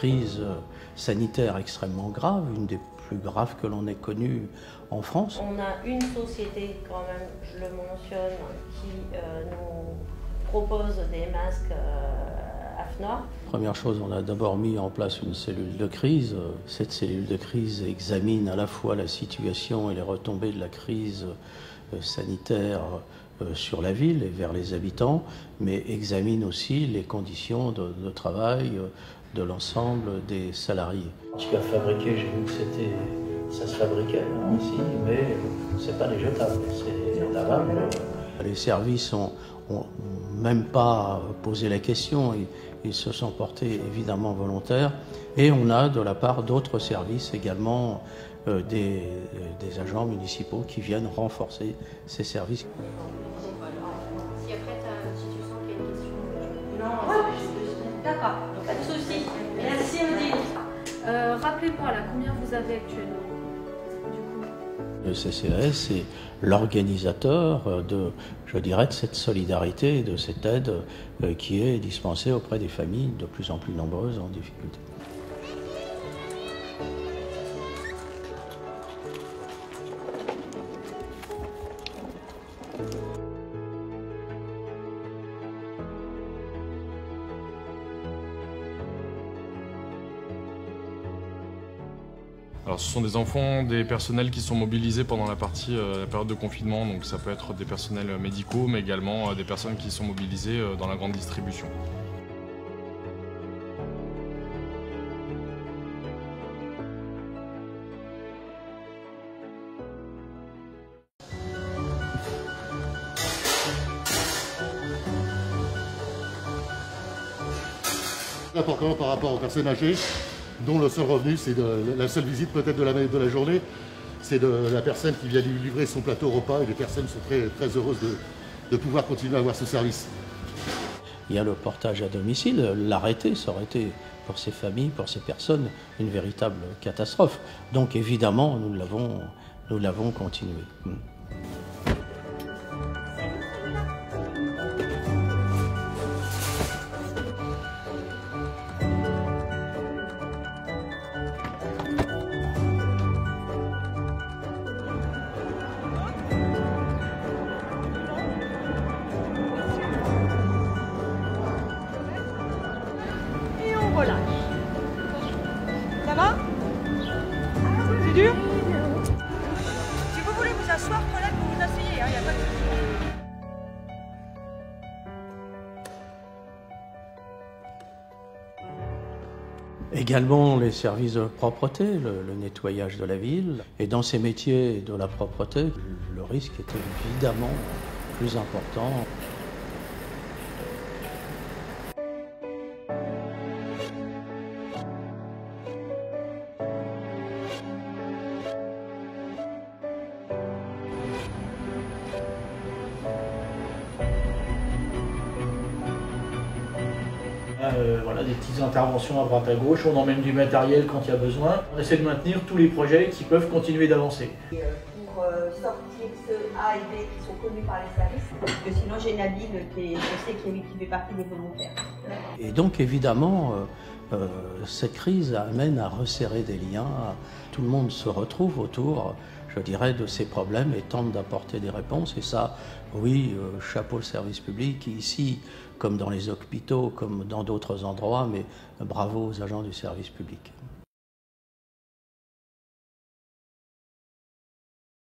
crise sanitaire extrêmement grave, une des plus graves que l'on ait connues en France. On a une société, quand même, je le mentionne, qui nous propose des masques AFNOR. Première chose, on a d'abord mis en place une cellule de crise. Cette cellule de crise examine à la fois la situation et les retombées de la crise sanitaire sur la ville et vers les habitants, mais examine aussi les conditions de travail de l'ensemble des salariés. Ce qu'il a fabriqué, j'ai vu que ça se fabriquait aussi, mais c'est pas des jetables, c'est lavable. Les services ont même pas posé la question, ils se sont portés évidemment volontaires, et on a de la part d'autres services également des agents municipaux qui viennent renforcer ces services. Si après, si tu sens qu'il y a une question... Non, d'accord, pas de souci. Merci Odile. Rappelez-moi, là, combien vous avez actuellement du coup? Le CCAS, c'est l'organisateur je dirais, de cette solidarité et de cette aide qui est dispensée auprès des familles de plus en plus nombreuses en difficulté. Alors, ce sont des enfants, des personnels qui sont mobilisés pendant la période de confinement, donc ça peut être des personnels médicaux, mais également des personnes qui sont mobilisées dans la grande distribution. Important par rapport aux personnes âgées, dont le seul revenu, c'est la seule visite peut-être de la journée, c'est de la personne qui vient lui livrer son plateau repas, et les personnes sont très, très heureuses de pouvoir continuer à avoir ce service. Il y a le portage à domicile, l'arrêter, ça aurait été pour ces familles, pour ces personnes, une véritable catastrophe. Donc évidemment, nous l'avons continué. Relâche. Ça va? C'est dur? Si vous voulez vous asseoir, collègue, vous vous asseyez, il n'y a pas de souci. Également les services de propreté, le nettoyage de la ville. Et dans ces métiers de la propreté, le risque était évidemment plus important. Voilà, des petites interventions à droite à gauche, on emmène du matériel quand il y a besoin. On essaie de maintenir tous les projets qui peuvent continuer d'avancer. Pour sortir ceux A et B qui sont connus par les services, parce que sinon j'ai Nabil je sais qui fait partie des volontaires. Et donc évidemment, cette crise amène à resserrer des liens, tout le monde se retrouve autour, je dirais, de ces problèmes et tente d'apporter des réponses. Et ça, oui, chapeau le service public, ici, comme dans les hôpitaux, comme dans d'autres endroits, mais bravo aux agents du service public.